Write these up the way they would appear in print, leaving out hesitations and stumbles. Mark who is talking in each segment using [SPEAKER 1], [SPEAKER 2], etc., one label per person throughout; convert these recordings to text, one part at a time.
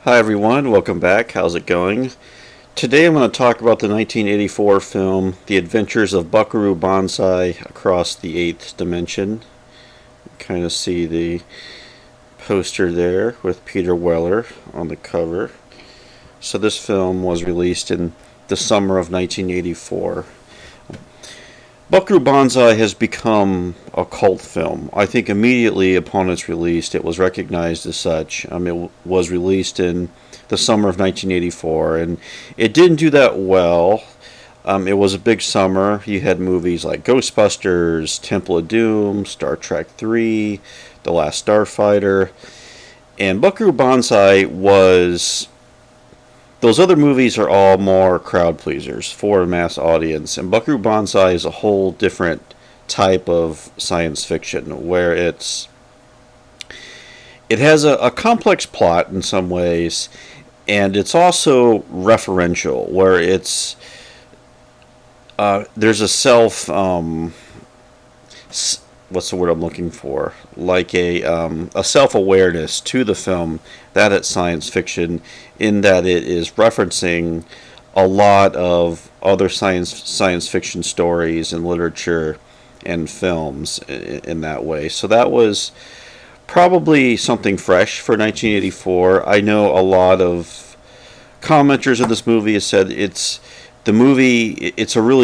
[SPEAKER 1] Hi everyone, welcome back. How's it going? Today I'm going to talk about the 1984 film The Adventures of Buckaroo Banzai Across the Eighth Dimension. Kind of see the poster there with Peter Weller on the cover. So this film was released in the summer of 1984. Buckaroo Banzai has become a cult film. I think immediately upon its release, it was recognized as such. It was released in the summer of 1984, and it didn't do that well. It was a big summer. You had movies like Ghostbusters, Temple of Doom, Star Trek 3, The Last Starfighter, and Buckaroo Banzai was. Those other movies are all more crowd pleasers for a mass audience, and Buckaroo Banzai is a whole different type of science fiction where it has a complex plot in some ways, and it's also referential where there's a what's the word I'm looking for? Like a self-awareness to the film that it's science fiction, in that it is referencing a lot of other science fiction stories and literature and films in that way. So that was probably something fresh for 1984. I know a lot of commenters of this movie have said it's a really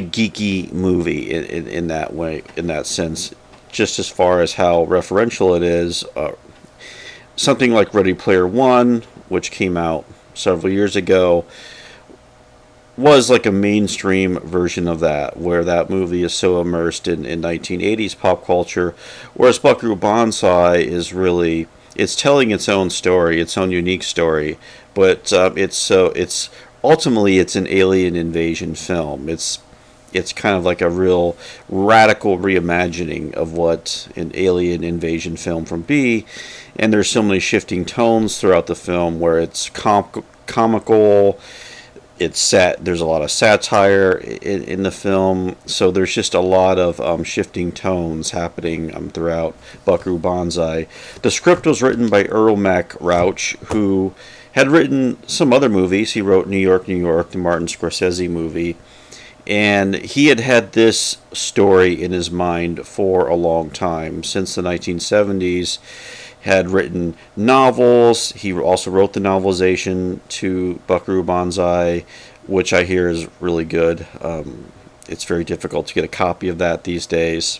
[SPEAKER 1] geeky movie in that way, in that sense, just as far as how referential it is. Something like Ready Player One, which came out several years ago, was like a mainstream version of that, where that movie is so immersed in 1980s pop culture, whereas Buckaroo Banzai is really, it's telling its own story, its own unique story, but it's ultimately it's an alien invasion film. It's kind of like a real radical reimagining of what an alien invasion film from be, and there's so many shifting tones throughout the film where it's comical, there's a lot of satire in the film, so there's just a lot of shifting tones happening throughout Buckaroo Banzai. The script was written by Earl Mac Rauch, who had written some other movies. He wrote New York, New York, the Martin Scorsese movie, and he had this story in his mind for a long time, since the 1970s. Had written novels. He also wrote the novelization to Buckaroo Banzai, which I hear is really good. It's very difficult to get a copy of that these days.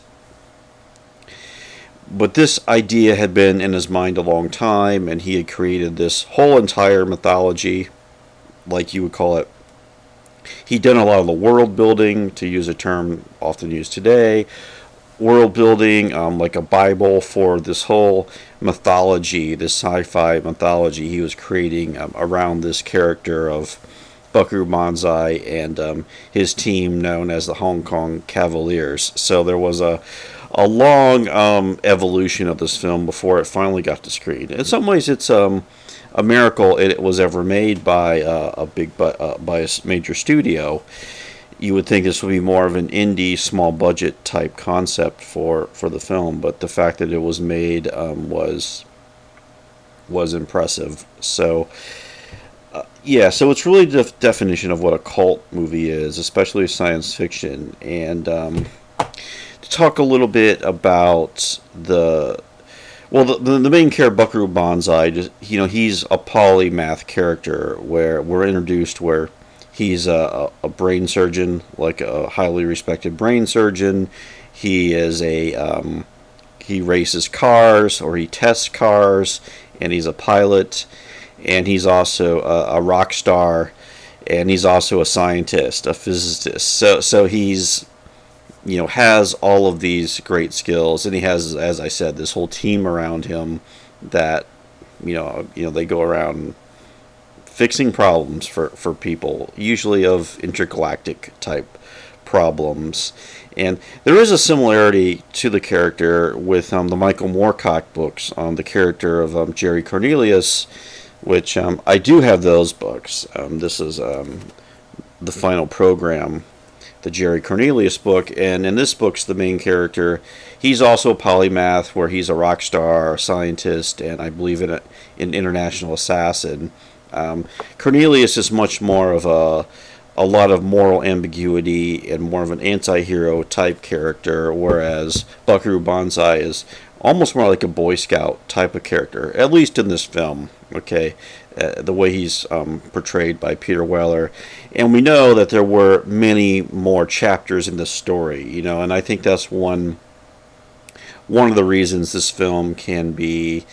[SPEAKER 1] But this idea had been in his mind a long time, and he had created this whole entire mythology, like you would call it. He'd done a lot of the world building, to use a term often used today. World building, like a Bible for this whole mythology, this sci-fi mythology he was creating around this character of Buckaroo Banzai and his team known as the Hong Kong Cavaliers. So there was a long evolution of this film before it finally got to screen. In some ways, it's a miracle it was ever made by by a major studio. You would think this would be more of an indie, small budget type concept for the film, but the fact that it was made was impressive. So so it's really the definition of what a cult movie is, especially science fiction. And to talk a little bit about the main character, Buckaroo Banzai, he's a polymath character where we're introduced where he's a brain surgeon, like a highly respected brain surgeon. He is he races cars, or he tests cars, and he's a pilot, and he's also a rock star, and he's also a scientist, a physicist. So he's has all of these great skills, and he has, as I said, this whole team around him that they go around fixing problems for people, usually of intergalactic type problems. And there is a similarity to the character with the Michael Moorcock books on the character of Jerry Cornelius, which I do have those books. This is the Final Program, the Jerry Cornelius book, and in this book's the main character. He's also a polymath, where he's a rock star, a scientist, and I believe an international assassin. Cornelius is much more of a lot of moral ambiguity and more of an anti-hero type character, whereas Buckaroo Banzai is almost more like a Boy Scout type of character, at least in this film. Okay, the way he's portrayed by Peter Weller, and we know that there were many more chapters in the story, and I think that's one of the reasons this film can be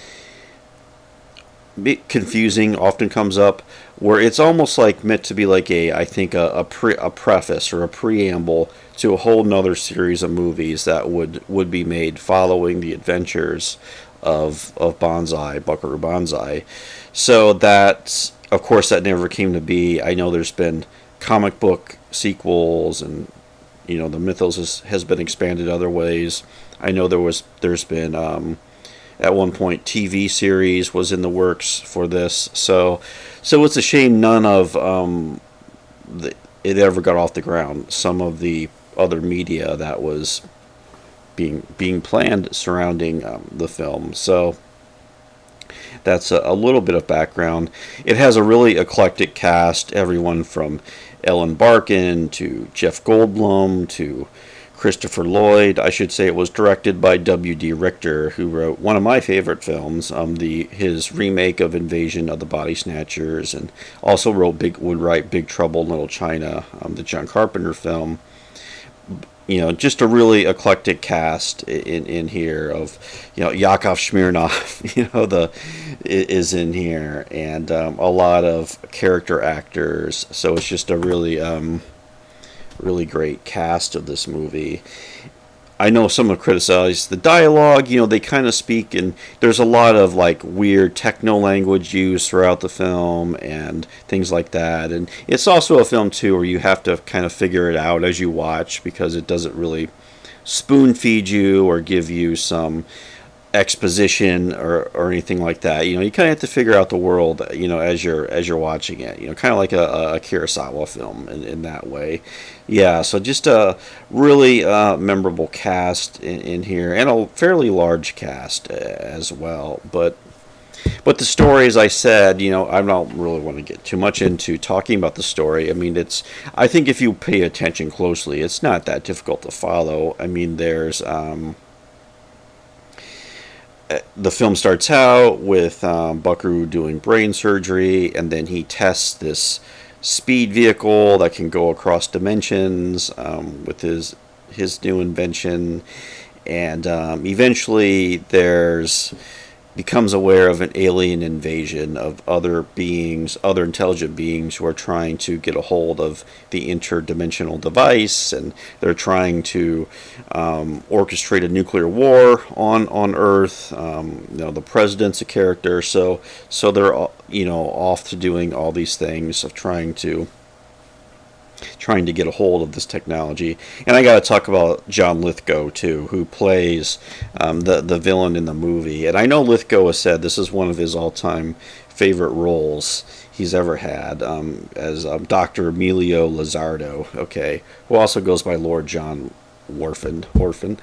[SPEAKER 1] confusing. Often comes up where it's almost like meant to be like I think a preface or a preamble to a whole nother series of movies that would be made following the adventures of Buckaroo Banzai. So that, of course, that never came to be. I know there's been comic book sequels, and the mythos has been expanded other ways. I know there's been at one point TV series was in the works for this. So it's a shame none of it ever got off the ground. Some of the other media that was being planned surrounding the film. So that's a little bit of background. It has a really eclectic cast, everyone from Ellen Barkin to Jeff Goldblum to Christopher Lloyd. I should say it was directed by W.D. Richter, who wrote one of my favorite films, his remake of Invasion of the Body Snatchers, and also would write Big Trouble in Little China, the John Carpenter film. Just a really eclectic cast in here of, Yakov Smirnoff, is in here, and a lot of character actors. So it's just a really great cast of this movie. I know some have criticized the dialogue. They kind of speak, and there's a lot of like weird techno language used throughout the film and things like that. And it's also a film too where you have to kind of figure it out as you watch, because it doesn't really spoon feed you or give you some exposition or anything like that. You kind of have to figure out the world, as you're watching it. Kind of like a Kurosawa film in that way. Yeah, so just a really memorable cast in here, and a fairly large cast as well. But the story, as I said, I don't really want to get too much into talking about the story. I think if you pay attention closely, it's not that difficult to follow. There's the film starts out with Buckaroo doing brain surgery, and then he tests this speed vehicle that can go across dimensions with his new invention, and eventually becomes aware of an alien invasion of other intelligent beings who are trying to get a hold of the interdimensional device, and they're trying to orchestrate a nuclear war on Earth. The president's a character, so they're off to doing all these things of trying to get a hold of this technology. And I got to talk about John Lithgow too, who plays the villain in the movie. And I know Lithgow has said this is one of his all-time favorite roles he's ever had, as Dr. Emilio Lizardo, who also goes by Lord John Orphan.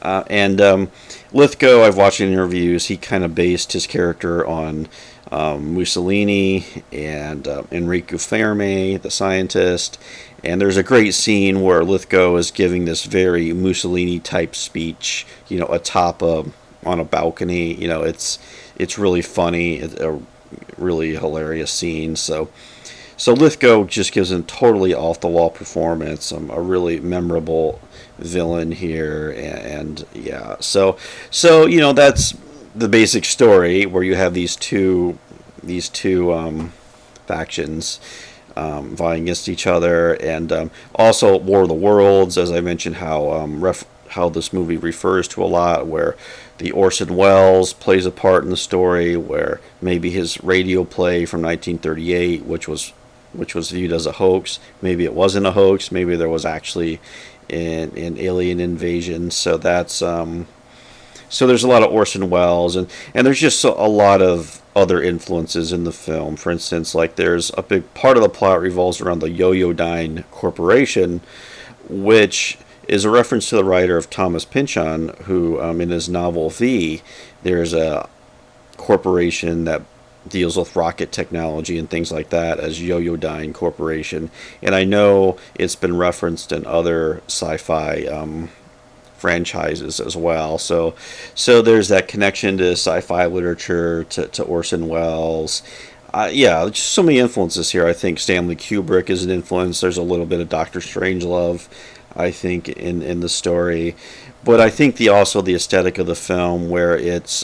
[SPEAKER 1] And Lithgow, I've watched in interviews, he kind of based his character on Mussolini and Enrico Fermi, the scientist. And there's a great scene where Lithgow is giving this very Mussolini-type speech, atop on a balcony. It's really funny. It's a really hilarious scene. So Lithgow just gives a totally off-the-wall performance. A really memorable villain here, and yeah. So that's the basic story, where you have these two factions vying against each other, and also War of the Worlds, as I mentioned, how this movie refers to a lot, where the Orson Welles plays a part in the story, where maybe his radio play from 1938, which was viewed as a hoax, maybe it wasn't a hoax, maybe there was actually an alien invasion. So that's so there's a lot of Orson Welles, and there's just a lot of other influences in the film. For instance, like there's a big part of the plot revolves around the Yo-Yo-Dine Corporation, which is a reference to the writer of Thomas Pynchon, who in his novel V, there's a corporation that deals with rocket technology and things like that as Yo-Yo Corporation. And I know it's been referenced in other sci-fi franchises as well. So there's that connection to sci-fi literature, to Orson Welles. Yeah, just so many influences here. I think Stanley Kubrick is an influence. There's a little bit of Doctor Strangelove, I think, in the story. But I think also the aesthetic of the film, where it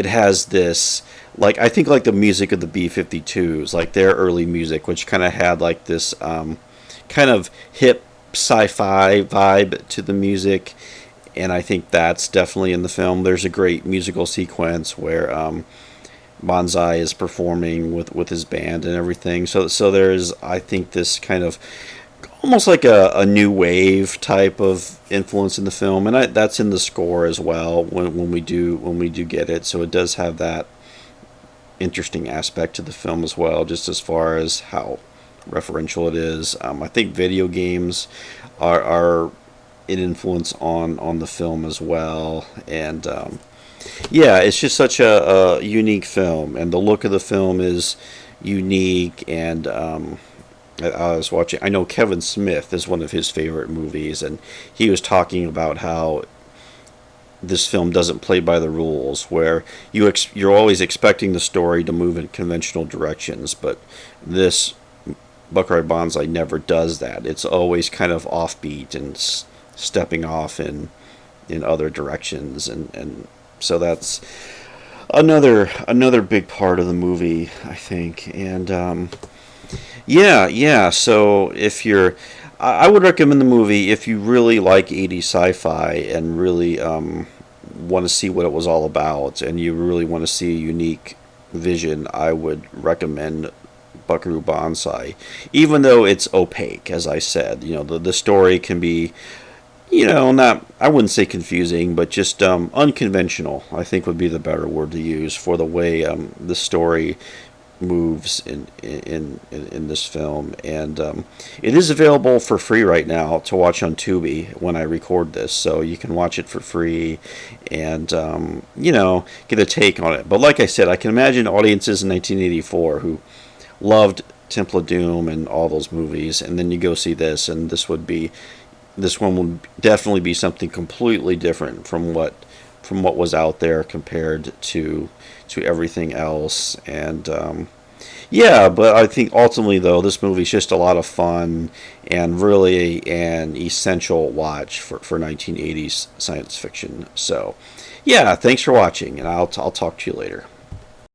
[SPEAKER 1] has this, like, I think like the music of the B-52s, like their early music, which kind of had like this kind of hip sci-fi vibe to the music, and I think that's definitely in the film. There's a great musical sequence where Banzai is performing with his band and everything. So there's, I think, this kind of almost like a new wave type of influence in the film, and that's in the score as well when we do get it. So it does have that interesting aspect to the film as well, just as far as how referential it is. I think video games are an influence on the film as well, and yeah, it's just such a unique film, and the look of the film is unique. And I was watching, I know Kevin Smith is one of his favorite movies, and he was talking about how this film doesn't play by the rules, where you're always expecting the story to move in conventional directions, but this Buckaroo Banzai never does that. It's always kind of offbeat and stepping off in other directions, and so that's another big part of the movie, I think. And yeah. So if I would recommend the movie if you really like 80s sci-fi and really want to see what it was all about, and you really want to see a unique vision. I would recommend Buckaroo Banzai, even though it's opaque, as I said. The story can be, not, I wouldn't say confusing, but just unconventional, I think would be the better word to use for the way the story moves in this film. And it is available for free right now to watch on Tubi when I record this, so you can watch it for free and get a take on it. But like I said, I can imagine audiences in 1984 who loved Temple of Doom and all those movies, and then you go see this, and this one would definitely be something completely different from what was out there compared to everything else. And yeah, but I think ultimately, though, this movie's just a lot of fun and really an essential watch for 1980s science fiction. So yeah, thanks for watching, and I'll talk to you later.